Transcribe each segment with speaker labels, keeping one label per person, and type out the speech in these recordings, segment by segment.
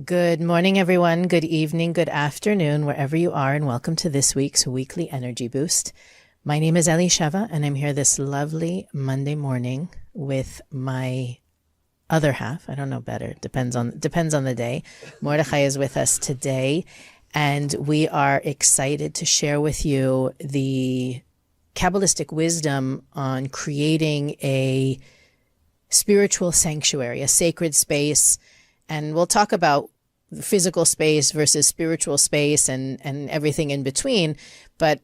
Speaker 1: Good morning, everyone. Good evening, good afternoon, wherever you are, and welcome to this week's Weekly Energy Boost. My name is Elisheva, and I'm here this lovely Monday morning with my other half. I don't know better. Depends on the day. Mordechai is with us today, and we are excited to share with you the Kabbalistic wisdom on creating a spiritual sanctuary, a sacred space. And we'll talk about physical space versus spiritual space and everything in between. But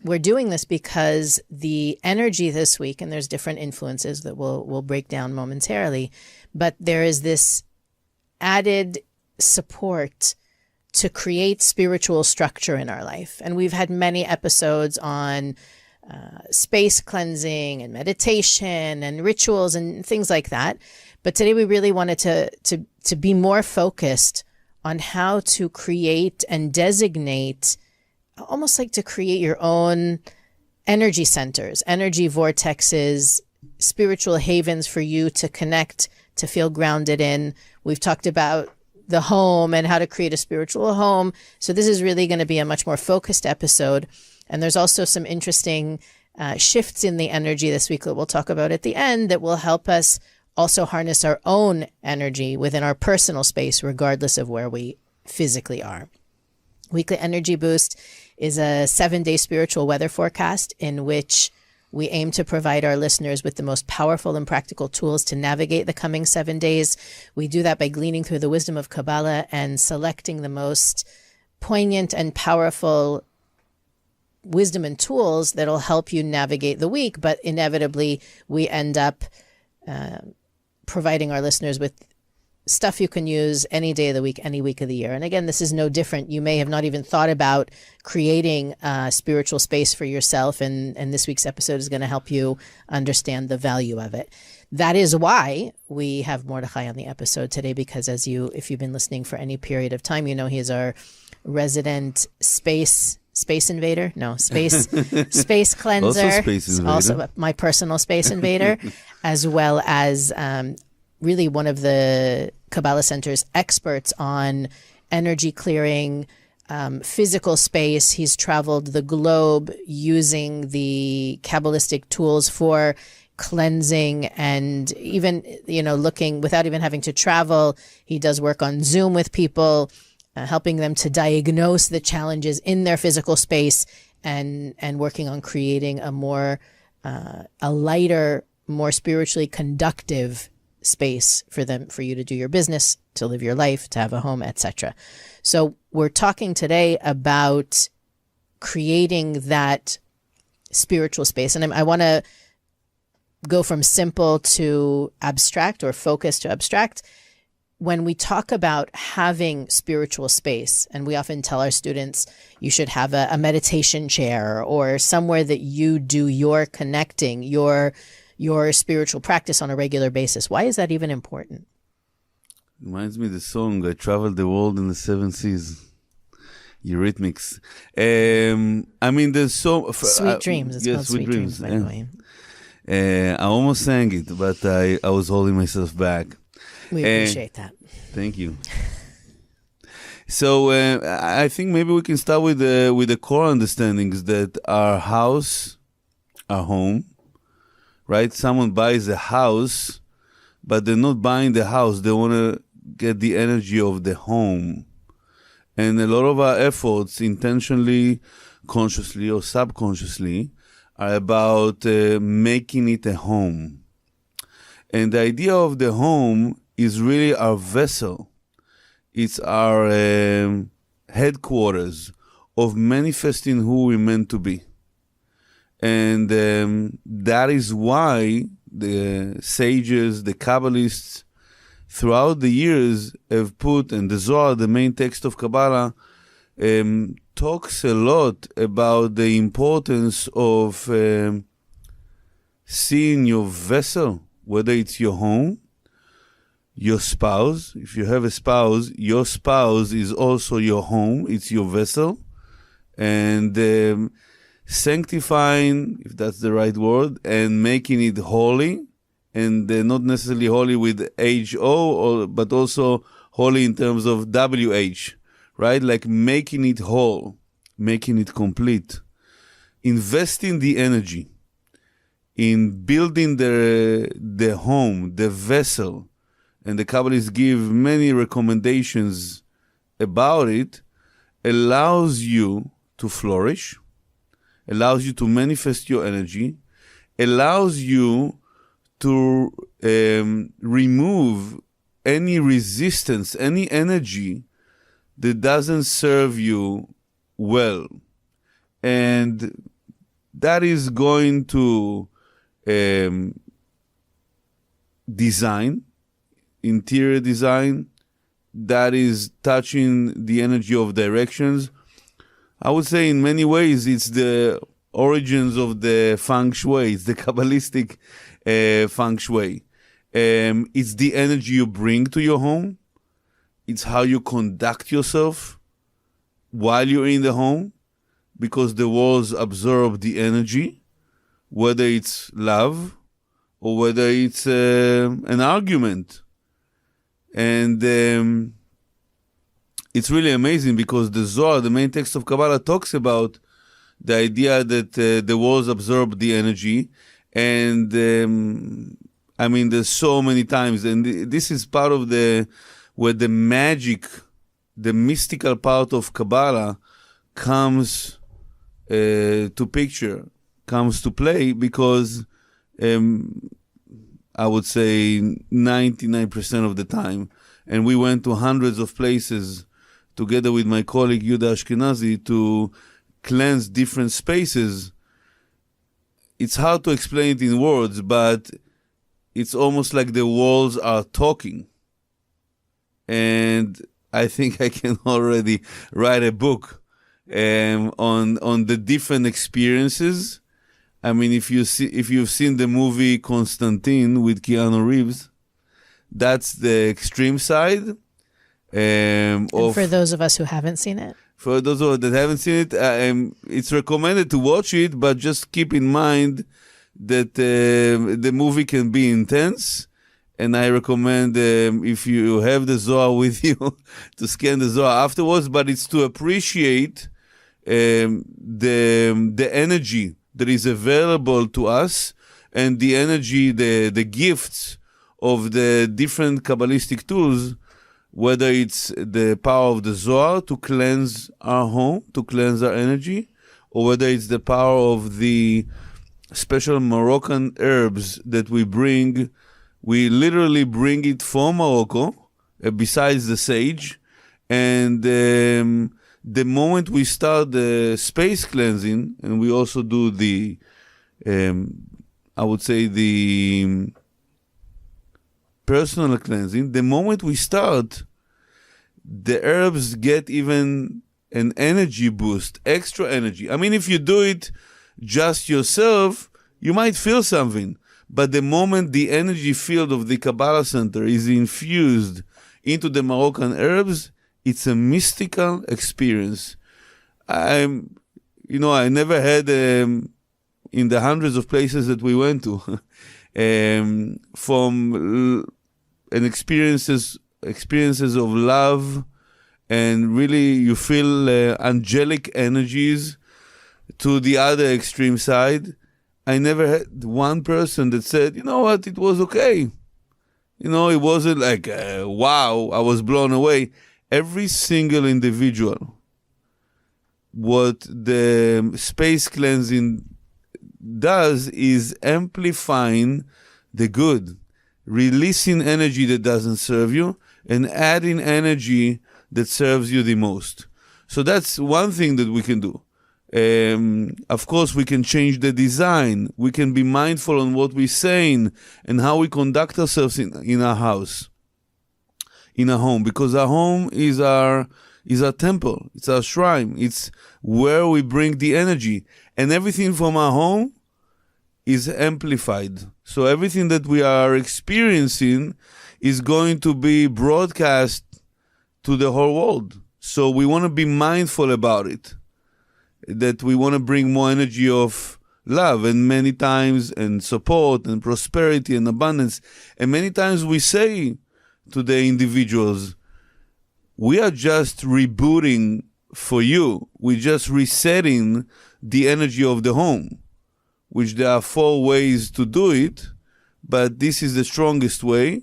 Speaker 1: we're doing this because the energy this week, and there's different influences that we'll break down momentarily, but there is this added support to create spiritual structure in our life. And we've had many episodes on space cleansing and meditation and rituals and things like that. But today we really wanted to be more focused on how to create and designate, almost like to create your own energy centers, energy vortexes, spiritual havens for you to connect, to feel grounded in. We've talked about the home and how to create a spiritual home. So this is really going to be a much more focused episode. And there's also some interesting shifts in the energy this week that we'll talk about at the end that will help us also harness our own energy within our personal space, regardless of where we physically are. Weekly Energy Boost is a 7-day spiritual weather forecast in which we aim to provide our listeners with the most powerful and practical tools to navigate the coming 7 days. We do that by gleaning through the wisdom of Kabbalah and selecting the most poignant and powerful wisdom and tools that'll help you navigate the week. But inevitably, we end up providing our listeners with stuff you can use any day of the week, any week of the year. And again, this is no different. You may have not even thought about creating a spiritual space for yourself, and this week's episode is going to help you understand the value of it. That is why we have Mordechai on the episode today, because if you've been listening for any period of time, you know he is our resident space invader. No, space cleanser. Also my personal space invader, as well as really one of the Kabbalah Center's experts on energy clearing, physical space. He's traveled the globe using the Kabbalistic tools for cleansing, and even, looking without even having to travel. He does work on Zoom with people, helping them to diagnose the challenges in their physical space, and working on creating a lighter, more spiritually conductive space for you to do your business, to live your life, to have a home, etc. So we're talking today about creating that spiritual space. And I want to go from simple to abstract, or focus to abstract. When we talk about having spiritual space, and we often tell our students you should have a meditation chair or somewhere that you do your connecting, your spiritual practice on a regular basis. Why is that even important?
Speaker 2: Reminds me of the song, I Traveled the World in the Seven Seas. Eurythmics. There's so...
Speaker 1: Sweet Dreams. It's called Sweet Dreams, by the way.
Speaker 2: I almost sang it, but I was holding myself back.
Speaker 1: We appreciate that.
Speaker 2: Thank you. So I think maybe we can start with the core understandings that our house, our home, right? Someone buys a house, but they're not buying the house. They want to get the energy of the home. And a lot of our efforts, intentionally, consciously, or subconsciously, are about making it a home. And the idea of the home is really our vessel. It's our headquarters of manifesting who we're meant to be. And that is why the sages, the Kabbalists, throughout the years have put, and the Zohar, the main text of Kabbalah, talks a lot about the importance of seeing your vessel, whether it's your home, your spouse. If you have a spouse, your spouse is also your home. It's your vessel. And sanctifying, if that's the right word, and making it holy, and not necessarily holy with H-O, but also holy in terms of WH, right? Like making it whole, making it complete, investing the energy in building the home, the vessel, and the Kabbalists give many recommendations about it, allows you to flourish, allows you to manifest your energy, allows you to remove any resistance, any energy that doesn't serve you well. And that is going to design, interior design, that is touching the energy of directions. I would say in many ways it's the origins of the feng shui. It's the Kabbalistic feng shui. It's the energy you bring to your home. It's how you conduct yourself while you're in the home, because the walls absorb the energy, whether it's love or whether it's an argument. And it's really amazing because the Zohar, the main text of Kabbalah, talks about the idea that the walls absorb the energy. And I mean, there's so many times, and this is part of where the magic, the mystical part of Kabbalah comes to picture, comes to play, because I would say 99% of the time, and we went to hundreds of places together with my colleague Yuda Ashkenazi to cleanse different spaces. It's hard to explain it in words, but it's almost like the walls are talking. And I think I can already write a book on the different experiences. I mean, if you've seen the movie Constantine with Keanu Reeves, that's the extreme side.
Speaker 1: And for those of us who haven't seen it?
Speaker 2: For those of us that haven't seen it, it's recommended to watch it, but just keep in mind that the movie can be intense. And I recommend, if you have the Zohar with you, to scan the Zohar afterwards, but it's to appreciate the energy that is available to us, and the energy, the gifts of the different Kabbalistic tools, whether it's the power of the Zohar to cleanse our home, to cleanse our energy, or whether it's the power of the special Moroccan herbs that we bring. We literally bring it from Morocco, besides the sage, and the moment we start the space cleansing, and we also do the, I would say, the personal cleansing, the moment we start, the herbs get even an energy boost, extra energy. I mean, if you do it just yourself, you might feel something. But the moment the energy field of the Kabbalah Center is infused into the Moroccan herbs, it's a mystical experience. I never had, in the hundreds of places that we went to, from experiences of love, and really you feel angelic energies, to the other extreme side. I never had one person that said, you know what, it was okay. It wasn't like, wow, I was blown away. Every single individual, what the space cleansing does is amplifying the good, releasing energy that doesn't serve you, and adding energy that serves you the most. So that's one thing that we can do. Of course, we can change the design. We can be mindful on what we're saying and how we conduct ourselves in our house, in our home, because our home is our temple. It's our shrine. It's where we bring the energy, and everything from our home is amplified. So everything that we are experiencing is going to be broadcast to the whole world. So we want to be mindful about it, that we want to bring more energy of love, and many times, and support, and prosperity, and abundance. And many times we say to the individuals, we are just rebooting for you. We're just resetting the energy of the home, which there are 4 ways to do it, but this is the strongest way.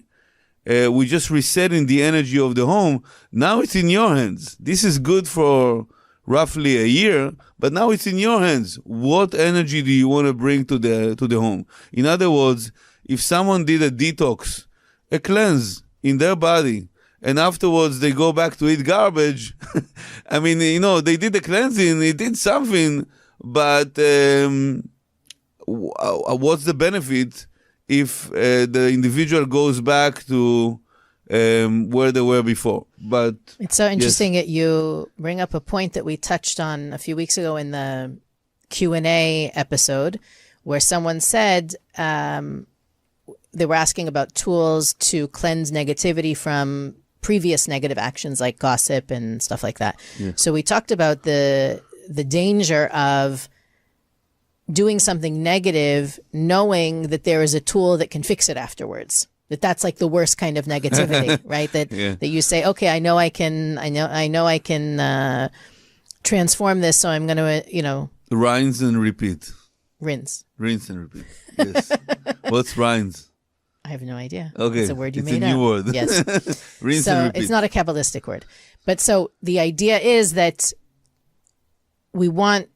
Speaker 2: We're just resetting the energy of the home. Now it's in your hands. This is good for roughly a year, but now it's in your hands. What energy do you want to bring to the home? In other words, if someone did a detox, a cleanse in their body, and afterwards they go back to eat garbage, I mean, they did the cleansing, they did something, but what's the benefit if the individual goes back to where they were before? But
Speaker 1: it's so interesting that you bring up a point that we touched on a few weeks ago in the Q&A episode, where someone said they were asking about tools to cleanse negativity from previous negative actions like gossip and stuff like that. Yeah. So we talked about the danger of doing something negative, knowing that there is a tool that can fix it afterwards. That's like the worst kind of negativity, right? That you say, okay, I know I can transform this, so I'm going to,
Speaker 2: rinse and repeat.
Speaker 1: Rinse
Speaker 2: and repeat. Yes. What's rinse?
Speaker 1: I have no idea.
Speaker 2: Okay.
Speaker 1: It's a word you made up.
Speaker 2: It's a new word.
Speaker 1: Yes.
Speaker 2: Rinse and repeat.
Speaker 1: It's not a Kabbalistic word. But so the idea is that we want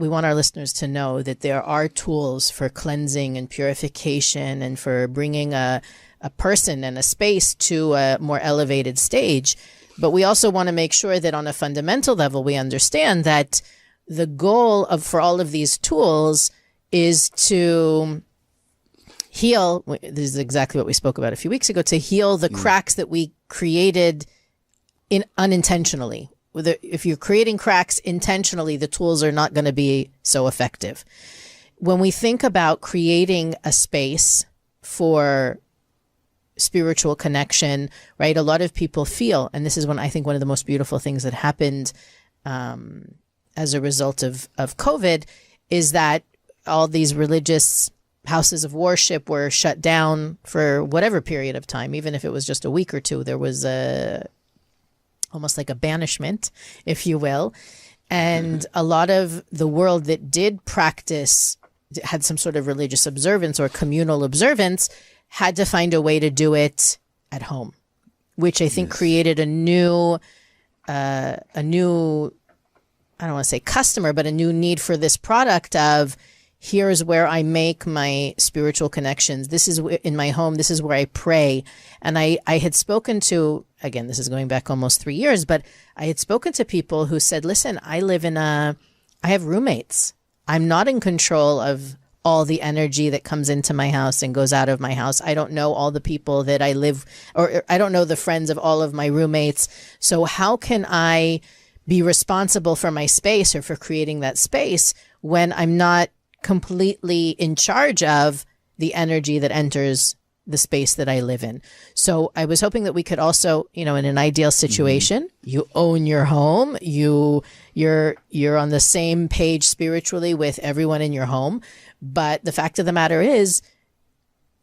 Speaker 1: our listeners to know that there are tools for cleansing and purification and for bringing a person and a space to a more elevated stage. But we also want to make sure that on a fundamental level, we understand that the goal for all of these tools is to heal. This is exactly what we spoke about a few weeks ago, to heal the cracks that we created unintentionally. If you're creating cracks intentionally, the tools are not going to be so effective. When we think about creating a space for spiritual connection, right? A lot of people feel, and this is I think one of the most beautiful things that happened as a result of COVID, is that all these religious houses of worship were shut down for whatever period of time, even if it was just a week or two. There was almost like a banishment, if you will. And a lot of the world that did practice, had some sort of religious observance or communal observance, had to find a way to do it at home, which I think created a new, I don't want to say customer, but a new need for this product of, here's where I make my spiritual connections. This is in my home. This is where I pray. And I had spoken to, again, this is going back almost 3 years, but I had spoken to people who said, listen, I have roommates. I'm not in control of all the energy that comes into my house and goes out of my house. I don't know all the people that I live, or I don't know the friends of all of my roommates. So how can I be responsible for my space or for creating that space when I'm not completely in charge of the energy that enters the space that I live in? So I was hoping that we could also, in an ideal situation, you own your home, you're on the same page spiritually with everyone in your home. But the fact of the matter is,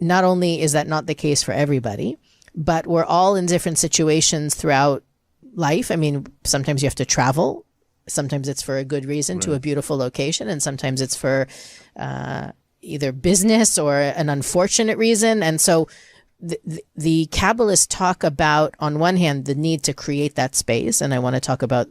Speaker 1: not only is that not the case for everybody, but we're all in different situations throughout life. I mean, sometimes you have to travel. Sometimes it's for a good reason to a beautiful location, and sometimes it's for either business or an unfortunate reason. And so the Kabbalists talk about, on one hand, the need to create that space. And I want to talk about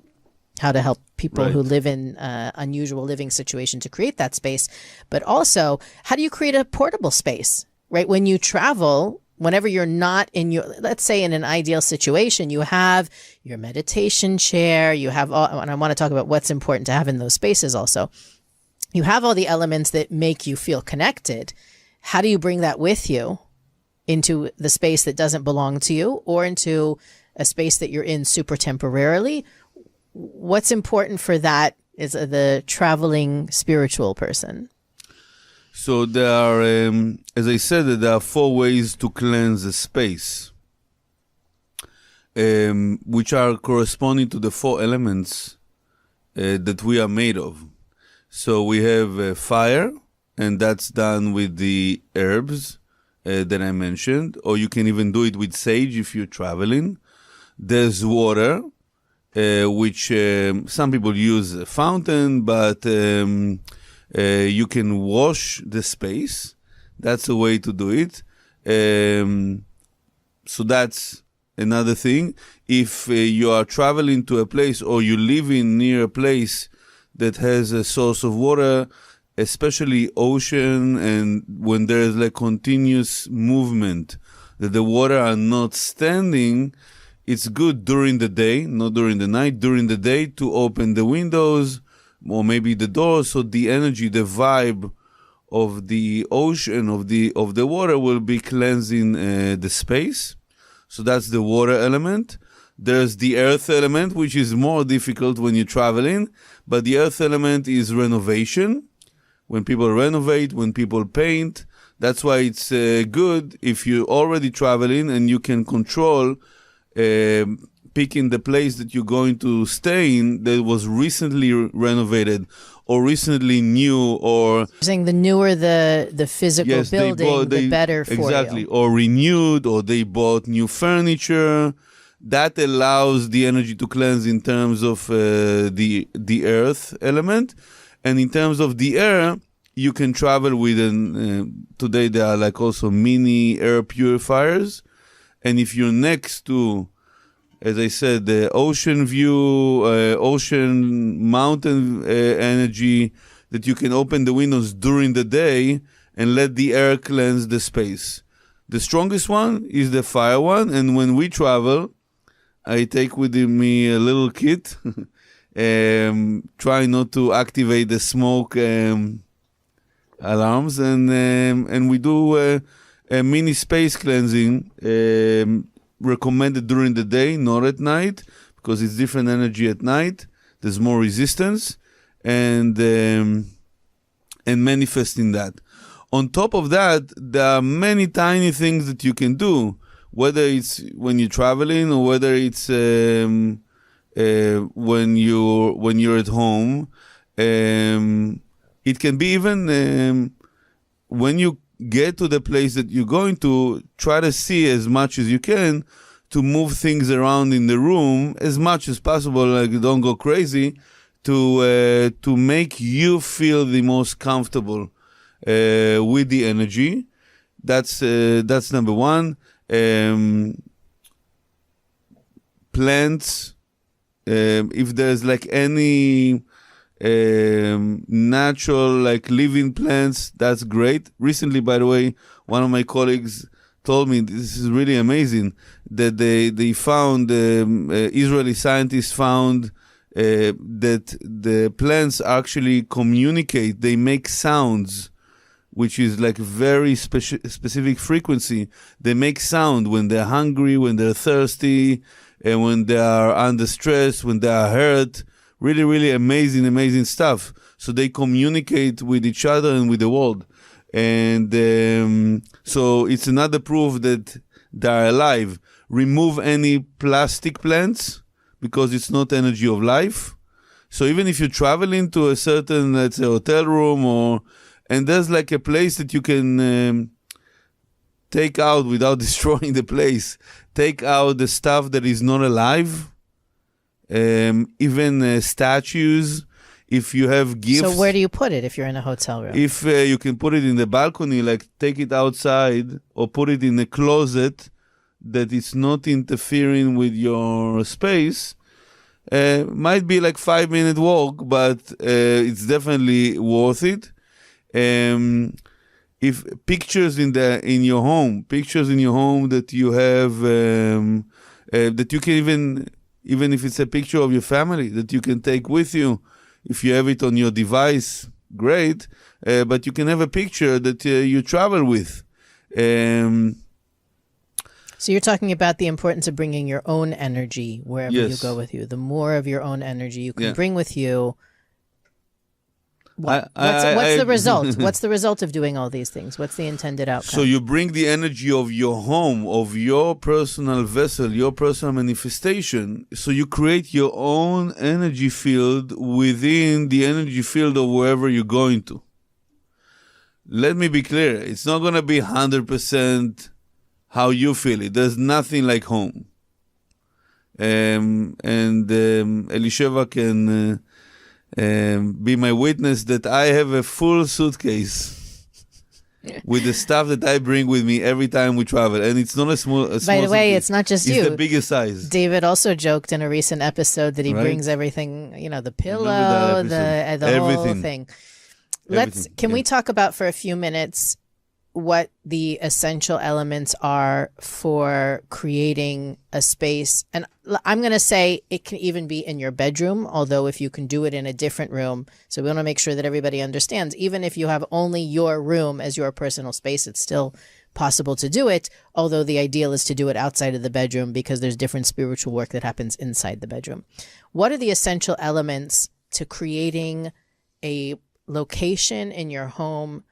Speaker 1: how to help people who live in unusual living situation to create that space. But also, how do you create a portable space, right? When you travel, whenever you're not in let's say in an ideal situation, you have your meditation chair, you have and I want to talk about what's important to have in those spaces also. You have all the elements that make you feel connected. How do you bring that with you into the space that doesn't belong to you, or into a space that you're in super temporarily? What's important for that is the traveling spiritual person?
Speaker 2: So there are, as I said, there are 4 ways to cleanse a space, which are corresponding to the 4 elements that we are made of. So we have fire, and that's done with the herbs that I mentioned, or you can even do it with sage if you're traveling. There's water, which some people use a fountain, but you can wash the space. That's a way to do it. So that's another thing. If you are traveling to a place or you live in near a place that has a source of water, especially ocean, and when there is like continuous movement, that the water are not standing, it's good during the day, not during the night, during the day to open the windows or maybe the doors, so the energy, the vibe of the ocean, of the water will be cleansing the space. So that's the water element. There's the earth element, which is more difficult when you're traveling, but the earth element is renovation. When people renovate, when people paint, that's why it's good if you're already traveling and you can control picking the place that you're going to stay in that was recently renovated or recently new, or
Speaker 1: saying the newer the physical building, the better for
Speaker 2: exactly,
Speaker 1: you.
Speaker 2: Or renewed, or they bought new furniture. That allows the energy to cleanse in terms of the earth element. And in terms of the air, you can travel with today there are like also mini air purifiers. And if you're next to, as I said, the ocean view, ocean mountain energy, that you can open the windows during the day and let the air cleanse the space. The strongest one is the fire one. And when we travel, I take with me a little kit, try not to activate the smoke alarms, and we do a mini space cleansing, recommended during the day, not at night, because it's different energy at night. There's more resistance, and manifesting that. On top of that, there are many tiny things that you can do, whether it's when you're traveling or whether it's when you're at home. It can be even when you get to the place that you're going to, try to see as much as you can to move things around in the room as much as possible. Like, don't go crazy, to make you feel the most comfortable with the energy. That's number one. Plants, if there's like any natural like living plants, that's great. Recently, by the way, one of my colleagues told me, this is really amazing, that they found, Israeli scientists found that the plants actually communicate, they make sounds, which is like very specific frequency. They make sound when they're hungry, when they're thirsty, and when they are under stress, when they are hurt. Really, really amazing stuff. So they communicate with each other and with the world. And so it's another proof that they are alive. Remove any plastic plants because it's not energy of life. So even if you're traveling to a certain, let's say, hotel room, and there's like a place that you can take out without destroying the place, take out the stuff that is not alive. Even statues, if you have gifts.
Speaker 1: So where do you put it if you're in a hotel room?
Speaker 2: If you can put it in the balcony, like take it outside or put it in a closet that it's not interfering with your space. Might be like 5-minute walk, but it's definitely worth it. If pictures in your home that you have, that you can even if it's a picture of your family that you can take with you, if you have it on your device, great. But you can have a picture that you travel with.
Speaker 1: So you're talking about the importance of bringing your own energy wherever you go with you. The more of your own energy you can bring with you. What's the result? What's the result of doing all these things? What's the intended outcome?
Speaker 2: So you bring the energy of your home, of your personal vessel, your personal manifestation. So you create your own energy field within the energy field of wherever you're going to. Let me be clear. It's not going to be 100% how you feel it. There's nothing like home. and Elisheva can be my witness that I have a full suitcase with the stuff that I bring with me every time we travel. And it's not a small
Speaker 1: By the way,
Speaker 2: suitcase.
Speaker 1: it's not just
Speaker 2: It's
Speaker 1: you.
Speaker 2: the biggest size.
Speaker 1: David also joked in a recent episode that he
Speaker 2: Right.
Speaker 1: brings everything, the pillow,
Speaker 2: that
Speaker 1: the
Speaker 2: episode.
Speaker 1: whole
Speaker 2: Everything.
Speaker 1: thing.
Speaker 2: Everything,
Speaker 1: Can we
Speaker 2: yeah.
Speaker 1: talk about for a few minutes what the essential elements are for creating a space? And I'm going to say it can even be in your bedroom, although if you can do it in a different room. So we want to make sure that everybody understands, even if you have only your room as your personal space, it's still possible to do it. Although the ideal is to do it outside of the bedroom because there's different spiritual work that happens inside the bedroom. What are the essential elements to creating a location in your home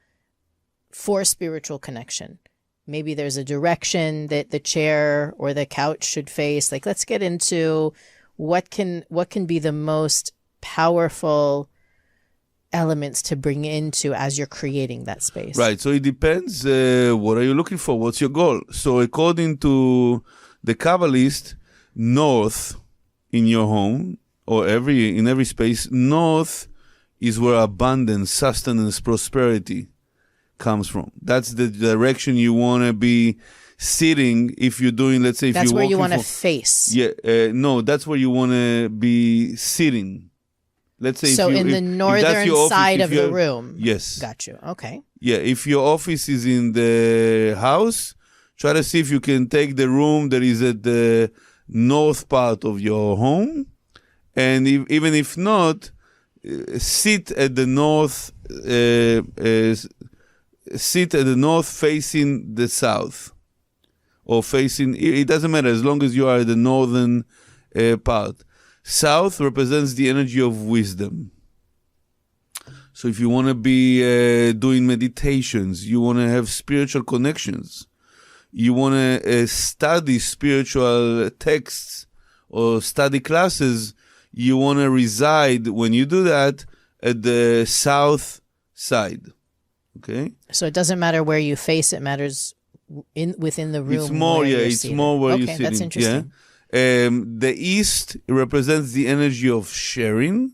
Speaker 1: for spiritual connection? Maybe there's a direction that the chair or the couch should face. Like, let's get into what can be the most powerful elements to bring into as you're creating that space.
Speaker 2: Right. So it depends. What are you looking for? What's your goal? So according to the Kabbalist, north in your home or in every space, north is where abundance, sustenance, prosperity comes from. That's the direction you want to be sitting if you're doing, let's say, if
Speaker 1: That's
Speaker 2: you're
Speaker 1: where you
Speaker 2: walking
Speaker 1: want to face.
Speaker 2: Yeah, no, that's where you want to be sitting. Let's say
Speaker 1: So
Speaker 2: if you,
Speaker 1: in the
Speaker 2: if that's
Speaker 1: northern
Speaker 2: your office,
Speaker 1: side
Speaker 2: if
Speaker 1: of the
Speaker 2: you're-
Speaker 1: room.
Speaker 2: Yes.
Speaker 1: Got you. Okay.
Speaker 2: Yeah, if your office is in the house, try to see if you can take the room that is at the north part of your home. And even if not, sit at the north, facing the south, or facing. It doesn't matter as long as you are at the northern part. South represents the energy of wisdom. So if you want to be doing meditations, you want to have spiritual connections, you want to study spiritual texts or study classes, you want to reside, when you do that, at the south side. Okay?
Speaker 1: So it doesn't matter where you face, it matters within the room.
Speaker 2: It's more,
Speaker 1: where
Speaker 2: yeah,
Speaker 1: you're
Speaker 2: it's
Speaker 1: seated.
Speaker 2: more where you're
Speaker 1: Okay,
Speaker 2: sitting.
Speaker 1: that's interesting.
Speaker 2: Yeah? The east represents the energy of sharing.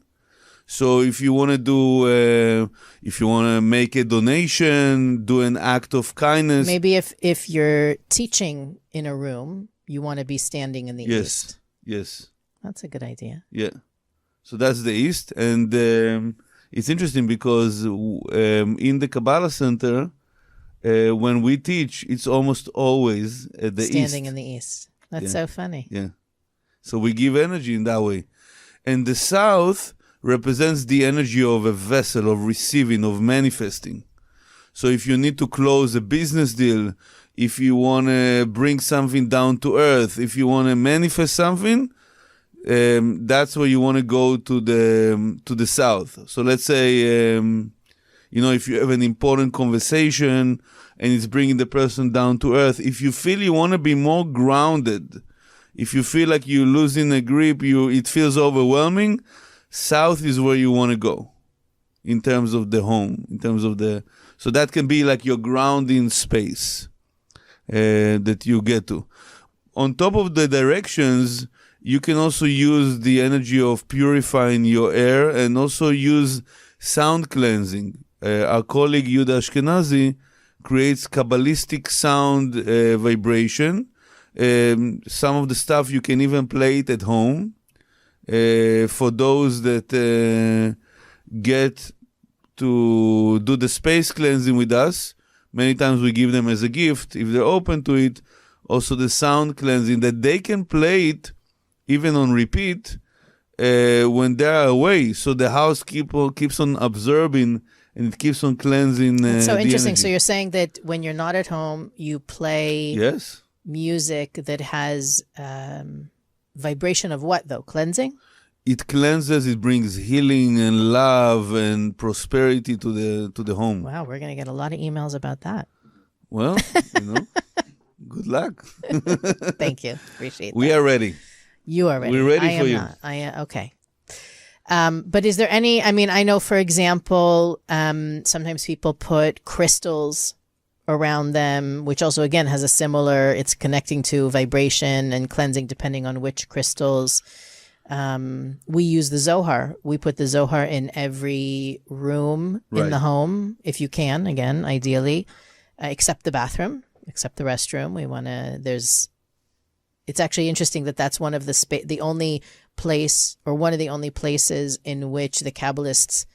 Speaker 2: So if you want to do, if you want to make a donation, do an act of kindness.
Speaker 1: Maybe if you're teaching in a room, you want to be standing in the east.
Speaker 2: Yes.
Speaker 1: That's a good idea.
Speaker 2: Yeah. So that's the east. And it's interesting because in the Kabbalah Center, when we teach, it's almost always at the east.
Speaker 1: Standing in the east. That's so funny.
Speaker 2: Yeah. So we give energy in that way. And the south represents the energy of a vessel, of receiving, of manifesting. So if you need to close a business deal, if you want to bring something down to earth, if you want to manifest something, that's where you want to go to the south. So let's say, if you have an important conversation and it's bringing the person down to earth, if you feel you want to be more grounded, if you feel like you're losing a grip, it feels overwhelming, south is where you want to go in terms of the home, so that can be like your grounding space that you get to. On top of the directions, you can also use the energy of purifying your air and also use sound cleansing. Our colleague Yuda Ashkenazi creates Kabbalistic sound vibration. Some of the stuff you can even play it at home. For those that get to do the space cleansing with us, many times we give them as a gift, if they're open to it, also the sound cleansing, that they can play it even on repeat when they're away. So the house keeps on absorbing and it keeps on cleansing.
Speaker 1: That's so
Speaker 2: the
Speaker 1: interesting.
Speaker 2: energy.
Speaker 1: So you're saying that when you're not at home, you play
Speaker 2: Yes.
Speaker 1: music that has vibration of what, though? Cleansing?
Speaker 2: It cleanses, it brings healing and love and prosperity to the home.
Speaker 1: Wow, we're going to get a lot of emails about that.
Speaker 2: Well, good luck.
Speaker 1: Thank you. Appreciate that.
Speaker 2: We are ready.
Speaker 1: You are ready.
Speaker 2: We're ready
Speaker 1: I
Speaker 2: for
Speaker 1: am
Speaker 2: you.
Speaker 1: not. Okay. But is there any, I know, for example, sometimes people put crystals around them, which also, again, has a similar, it's connecting to vibration and cleansing depending on which crystals. We use the Zohar. We put the Zohar in every room in the home, if you can, again, ideally, except the bathroom, except the restroom. We want to, it's actually interesting that that's one of the only place, or one of the only places in which the Kabbalists,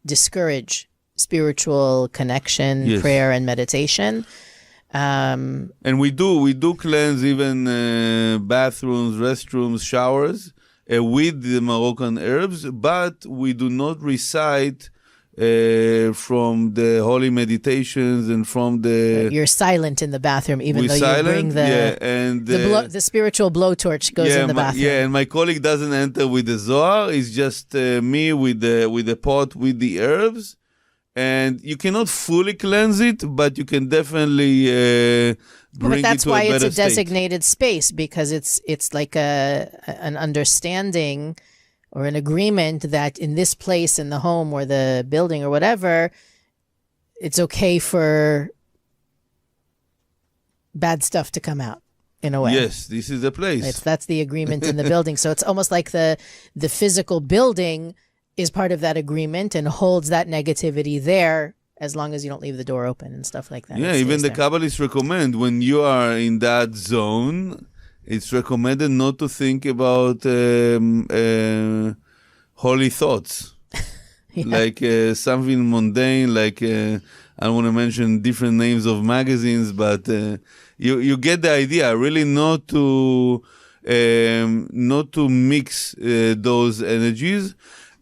Speaker 1: discourage spiritual connection, prayer, and meditation.
Speaker 2: And we do cleanse even bathrooms, restrooms, showers with the Moroccan herbs, but we do not recite from the holy meditations and from the...
Speaker 1: You're silent in the bathroom, even though you bring the spiritual blowtorch goes in the bathroom.
Speaker 2: And my colleague doesn't enter with the Zohar. It's just me with the pot with the herbs. And you cannot fully cleanse it, but you can definitely bring it to a better state. But
Speaker 1: that's why it's a designated space, because it's like an understanding or an agreement that in this place, in the home or the building or whatever, it's okay for bad stuff to come out, in a way.
Speaker 2: Yes, this is the place.
Speaker 1: That's the agreement in the building. So it's almost like the physical building is part of that agreement and holds that negativity there, as long as you don't leave the door open and stuff like that.
Speaker 2: Yeah, even the Kabbalists recommend, when you are in that zone, it's recommended not to think about holy thoughts. Like something mundane, like I don't want to mention different names of magazines, but you get the idea. Really not to mix those energies.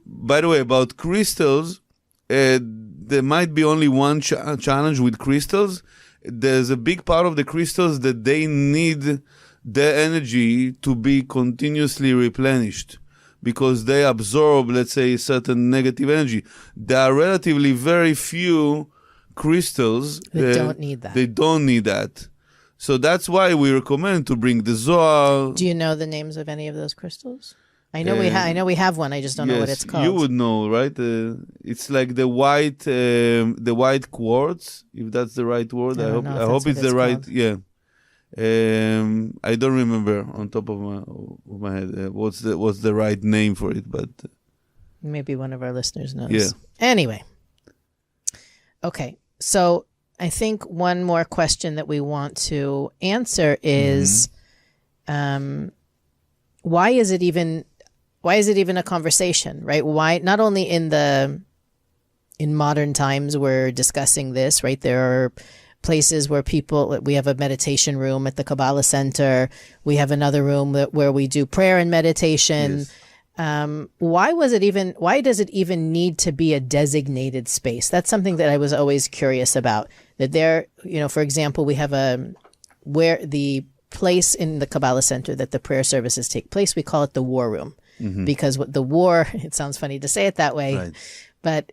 Speaker 2: By the way, about crystals, there might be only one challenge with crystals. There's a big part of the crystals that they need their energy to be continuously replenished, because they absorb, let's say, certain negative energy. There are relatively very few crystals
Speaker 1: that don't need that.
Speaker 2: They don't need that. So that's why we recommend to bring the Zohar.
Speaker 1: Do you know the names of any of those crystals? I know we have one. I just don't know what it's called.
Speaker 2: You would know, right? It's like the white quartz, if that's the right word. I hope it's the right. Called. Yeah. I don't remember on top of my head what's the right name for it, but
Speaker 1: maybe one of our listeners knows.
Speaker 2: Yeah.
Speaker 1: Anyway. Okay. So I think one more question that we want to answer is, why is it even a conversation, right? Why, not only in modern times we're discussing this, right? There are places where we have a meditation room at the Kabbalah Centre. We have another room where we do prayer and meditation. Yes. Why does it even need to be a designated space? That's something that I was always curious about. That there, for example, we have where the place in the Kabbalah Centre that the prayer services take place, we call it the war room. Because the war, it sounds funny to say it that way, right, but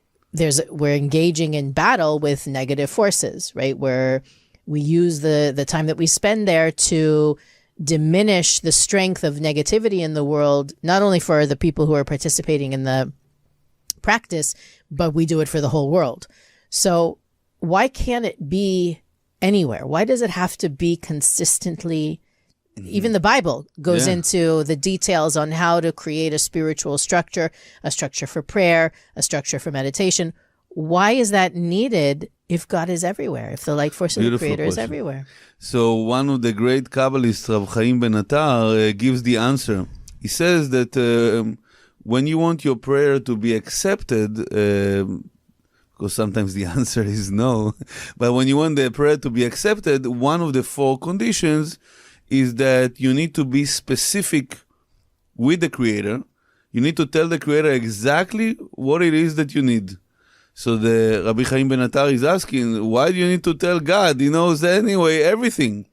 Speaker 1: we're engaging in battle with negative forces, right? Where we use the time that we spend there to diminish the strength of negativity in the world, not only for the people who are participating in the practice, but we do it for the whole world. So why can't it be anywhere? Why does it have to be consistently? Even the Bible goes into the details on how to create a spiritual structure, a structure for prayer, a structure for meditation. Why is that needed if God is everywhere, if the light force of the Creator is everywhere?
Speaker 2: So one of the great Kabbalists, Rav Chaim Ben Attar, gives the answer. He says that when you want your prayer to be accepted, because sometimes the answer is no, but when you want the prayer to be accepted, one of the 4 conditions is that you need to be specific with the Creator. You need to tell the Creator exactly what it is that you need. So the Rabbi Chaim Ben Attar is asking, why do you need to tell God? He knows anyway everything.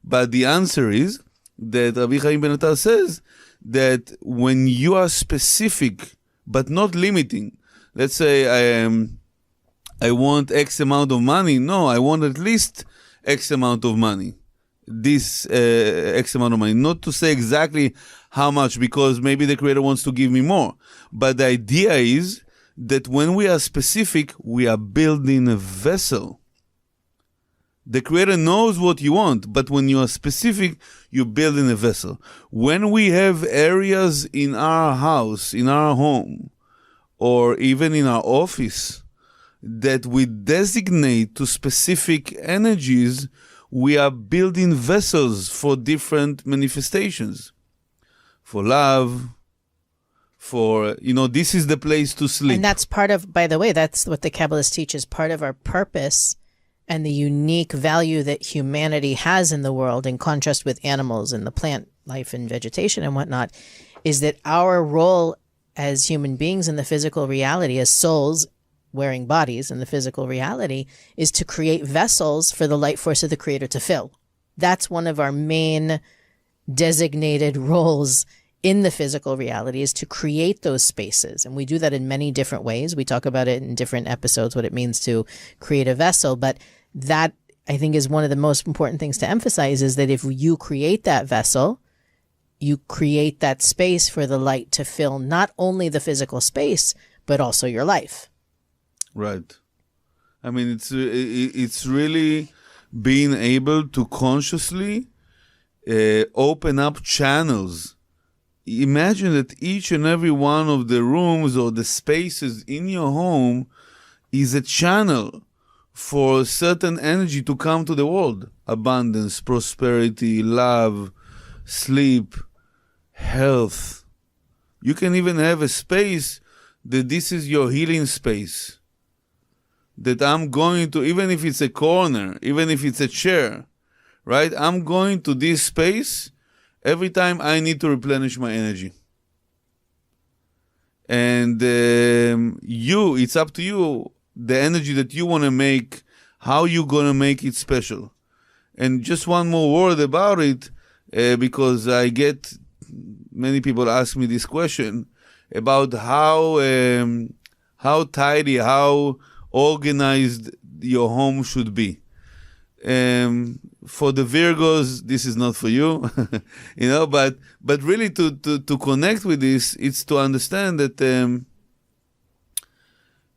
Speaker 2: But the answer is that Rabbi Chaim Ben Attar says that when you are specific but not limiting, let's say I want X amount of money. No, I want at least X amount of money. This X amount of money, not to say exactly how much, because maybe the Creator wants to give me more. But the idea is that when we are specific, we are building a vessel. The Creator knows what you want, but when you are specific, you're building a vessel. When we have areas in our house, in our home, or even in our office, that we designate to specific energies, we are building vessels for different manifestations. For love, for, this is the place to sleep.
Speaker 1: And that's part of, by the way, that's what the Kabbalists teach is part of our purpose and the unique value that humanity has in the world, in contrast with animals and the plant life and vegetation and whatnot, is that our role as human beings in the physical reality, as souls wearing bodies in the physical reality, is to create vessels for the light force of the Creator to fill. That's one of our main designated roles in the physical reality, is to create those spaces. And we do that in many different ways. We talk about it in different episodes, what it means to create a vessel. But that, I think, is one of the most important things to emphasize, is that if you create that vessel, you create that space for the light to fill not only the physical space, but also your life.
Speaker 2: Right. I mean, it's really being able to consciously open up channels. Imagine that each and every one of the rooms or the spaces in your home is a channel for certain energy to come to the world. Abundance, prosperity, love, sleep, health. You can even have a space that this is your healing space. That I'm going to, even if it's a corner, even if it's a chair, right? I'm going to this space every time I need to replenish my energy. And it's up to you, the energy that you want to make, how you going to make it special. And just one more word about it, because I get many people ask me this question about how tidy, how organized your home should be. For the Virgos, this is not for you, but really to connect with this, it's to understand that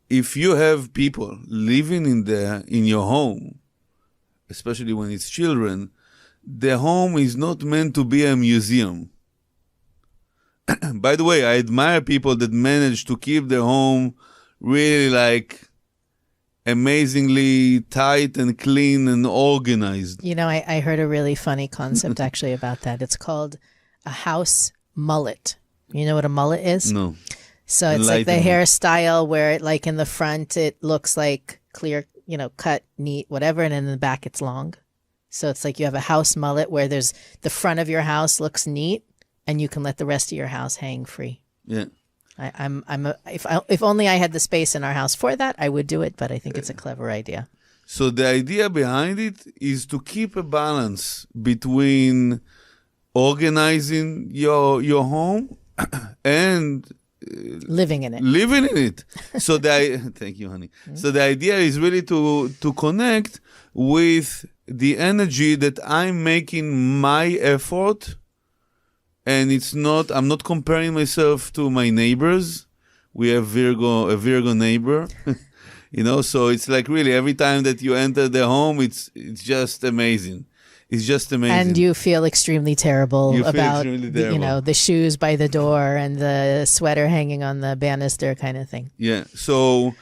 Speaker 2: if you have people living in your home, especially when it's children, the home is not meant to be a museum. By the way, I admire people that manage to keep their home really amazingly tight and clean and organized.
Speaker 1: I heard a really funny concept actually about that. It's called a house mullet. You know what a mullet is?
Speaker 2: No.
Speaker 1: So it's like the hairstyle where it, in the front, it looks like clear, cut, neat, whatever. And in the back, it's long. So it's like you have a house mullet where there's the front of your house looks neat and you can let the rest of your house hang free.
Speaker 2: Yeah.
Speaker 1: If only I had the space in our house for that, I would do it. But I think it's a clever idea.
Speaker 2: So the idea behind it is to keep a balance between organizing your home and
Speaker 1: living in
Speaker 2: it. So thank you, honey. So the idea is really to connect with the energy that I'm making my effort. And I'm not comparing myself to my neighbors. We have a Virgo neighbor, so it's like really every time that you enter the home, it's just amazing. It's just amazing.
Speaker 1: And you feel extremely terrible about, the shoes by the door and the sweater hanging on the banister kind of thing.
Speaker 2: Yeah. So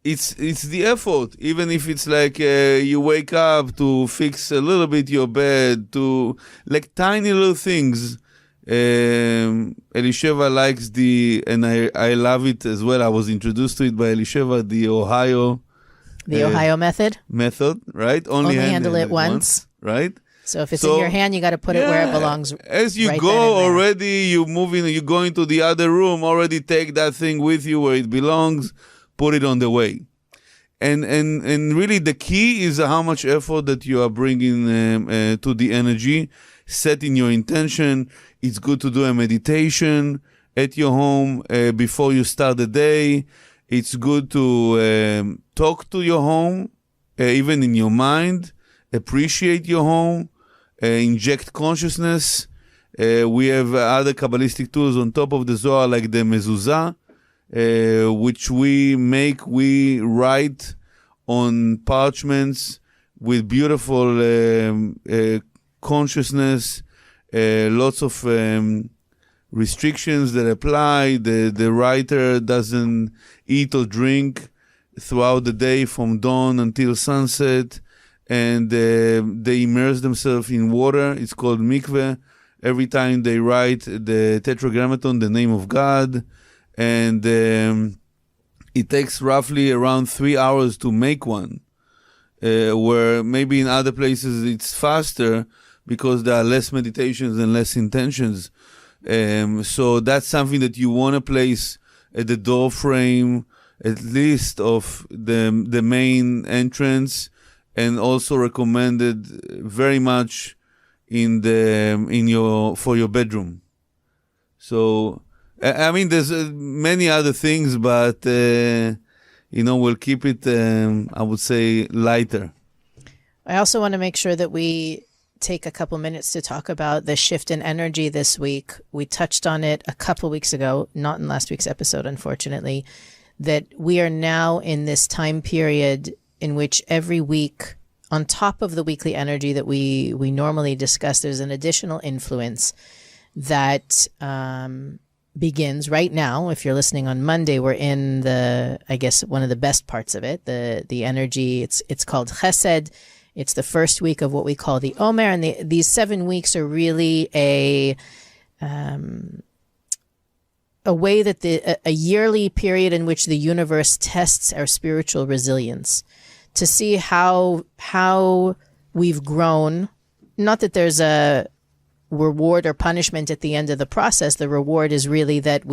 Speaker 2: it's the effort, even if it's you wake up to fix a little bit your bed, to tiny little things. Elisheva likes and I love it as well. I was introduced to it by Elisheva, the Ohio
Speaker 1: method,
Speaker 2: right? Only handle it once, right?
Speaker 1: So if it's in your hand, you got to put it where it belongs.
Speaker 2: As you go already, you move in, you go into the other room, already take that thing with you where it belongs, put it on the way. And really the key is how much effort that you are bringing to the energy, setting your intention. It's good to do a meditation at your home before you start the day. It's good to talk to your home, even in your mind, appreciate your home, inject consciousness. We have other Kabbalistic tools on top of the Zohar, like the mezuzah, which we write on parchments with beautiful consciousness, lots of restrictions that apply. The writer doesn't eat or drink throughout the day from dawn until sunset, and they immerse themselves in water. It's called mikveh. Every time they write the tetragrammaton, the name of God, and it takes roughly around 3 hours to make one, where maybe in other places it's faster because there are less meditations and less intentions. So that's something that you want to place at the door frame, at least of the main entrance, and also recommended very much for your bedroom. So I mean, there's many other things, but we'll keep it, I would say, lighter.
Speaker 1: I also want to make sure that we take a couple minutes to talk about the shift in energy this week. We touched on it a couple weeks ago, not in last week's episode, unfortunately, that we are now in this time period in which every week, on top of the weekly energy that we normally discuss, there's an additional influence that begins right now. If you're listening on Monday, we're in one of the best parts of it, the energy. It's called Chesed. It's the first week of what we call the Omer, and these 7 weeks are really a way that a yearly period in which the universe tests our spiritual resilience to see how we've grown. Not that there's a reward or punishment at the end of the process. The reward is really that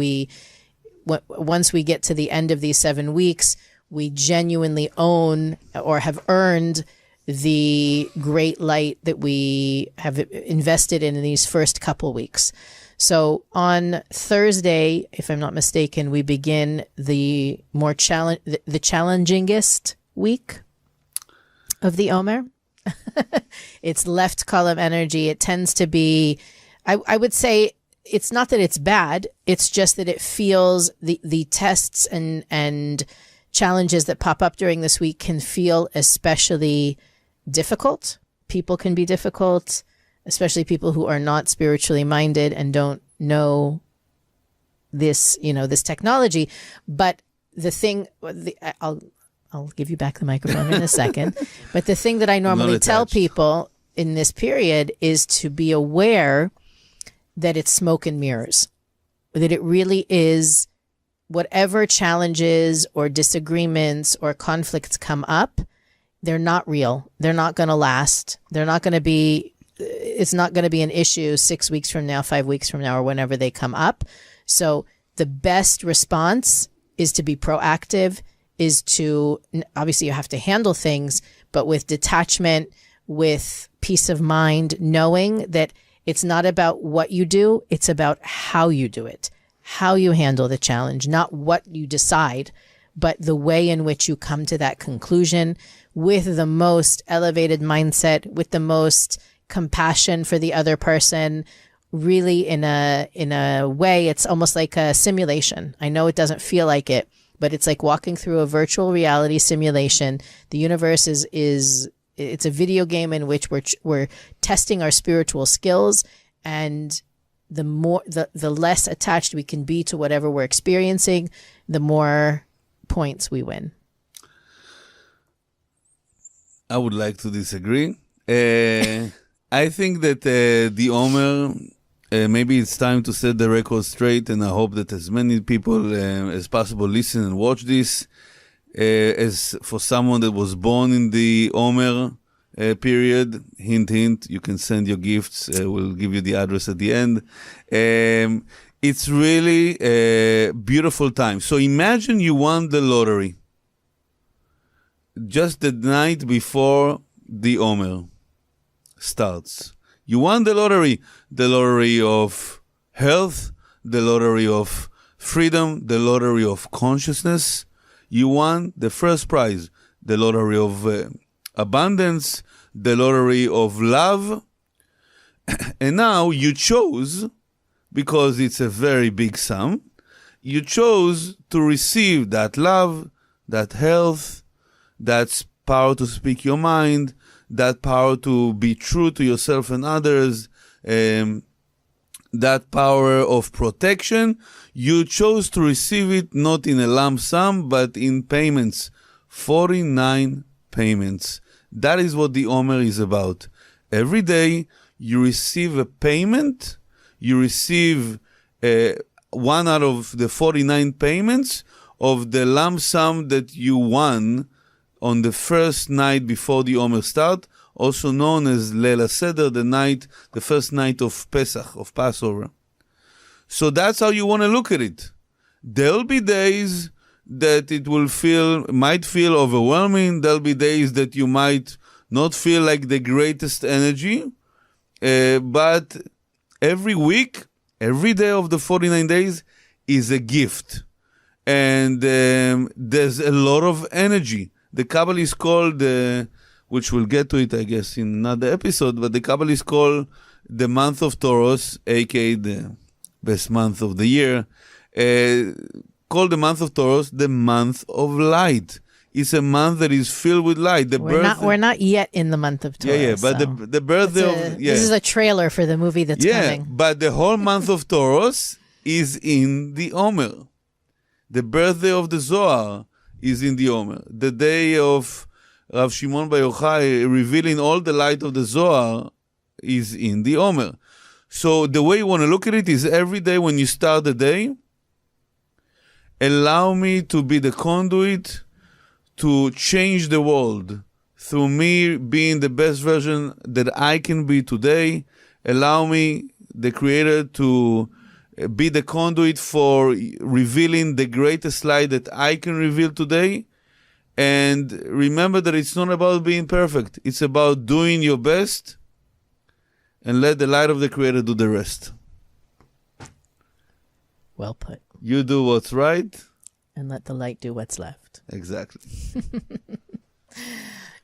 Speaker 1: once we get to the end of these 7 weeks, we genuinely own or have earned the great light that we have invested in these first couple weeks. So on Thursday, if I'm not mistaken, we begin the challengingest week of the Omer. It's left column energy. It tends to be, I would say, it's not that it's bad. It's just that it feels the tests and challenges that pop up during this week can feel especially difficult. People can be difficult, especially people who are not spiritually minded and don't know this technology. But I'll give you back the microphone in a second. But the thing that I normally tell people in this period is to be aware that it's smoke and mirrors, that it really is whatever challenges or disagreements or conflicts come up, they're not real. They're not going to last. It's not going to be an issue 6 weeks from now, 5 weeks from now, or whenever they come up. So the best response is to be proactive, is to, obviously you have to handle things, but with detachment, with peace of mind, knowing that it's not about what you do, it's about how you do it, how you handle the challenge, not what you decide, but the way in which you come to that conclusion with the most elevated mindset, with the most compassion for the other person, really in a way, it's almost like a simulation. I know it doesn't feel like it, but it's like walking through a virtual reality simulation. The universe it's a video game in which we're testing our spiritual skills, and the less attached we can be to whatever we're experiencing, the more points we win.
Speaker 2: I would like to disagree. I think that the Omer, maybe it's time to set the record straight, and I hope that as many people as possible listen and watch this. As for someone that was born in the Omer period, hint, hint, you can send your gifts. We'll give you the address at the end. It's really a beautiful time. So imagine you won the lottery just the night before the Omer starts. You won the lottery of health, the lottery of freedom, the lottery of consciousness. You won the first prize, the lottery of abundance, the lottery of love. And now you chose, because it's a very big sum, You chose to receive that love, that health, that power to speak your mind, that power to be true to yourself and others, that power of protection. You chose to receive it not in a lump sum, but in payments. 49 payments. That is what the Omer is about. Every day you receive a payment, you receive one out of the 49 payments of the lump sum that you won on the first night before the Omer start, also known as Leil HaSeder, the first night of Pesach, of Passover. So that's how you want to look at it. There'll be days that it might feel overwhelming. There'll be days that you might not feel like the greatest energy. But every week, every day of the 49 days is a gift. And there's a lot of energy. The Kabbalah is called, which we'll get to it, I guess, in another episode, but the Kabbalah is called the month of Taurus, aka the best month of the year. Called the month of Taurus the month of light. It's a month that is filled with light.
Speaker 1: We're not yet in the month of Taurus.
Speaker 2: But so the birthday
Speaker 1: this is a trailer for the movie that's coming.
Speaker 2: But the whole month of Taurus is in the Omer. The birthday of the Zohar is in the Omer. The day of Rav Shimon Bar Yochai revealing all the light of the Zohar is in the Omer. So the way you want to look at it is every day when you start the day, allow me to be the conduit to change the world through me being the best version that I can be today. Allow me, the Creator, to be the conduit for revealing the greatest light that I can reveal today. And remember that it's not about being perfect. It's about doing your best and let the light of the Creator do the rest.
Speaker 1: Well put.
Speaker 2: You do what's right.
Speaker 1: And let the light do what's left.
Speaker 2: Exactly.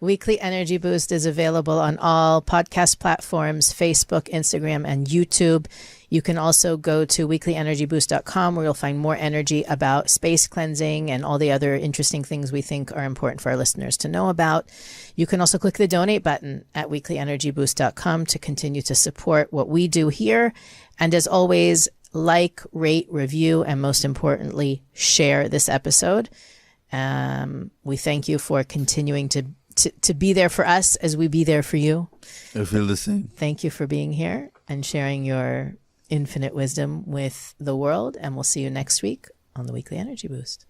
Speaker 1: Weekly Energy Boost is available on all podcast platforms, Facebook, Instagram, and YouTube. You can also go to weeklyenergyboost.com where you'll find more energy about space cleansing and all the other interesting things we think are important for our listeners to know about. You can also click the donate button at weeklyenergyboost.com to continue to support what we do here. And as always, like, rate, review, and most importantly, share this episode. We thank you for continuing to be there for us as we be there for you.
Speaker 2: I feel the same.
Speaker 1: Thank you for being here and sharing your infinite wisdom with the world. And we'll see you next week on the Weekly Energy Boost.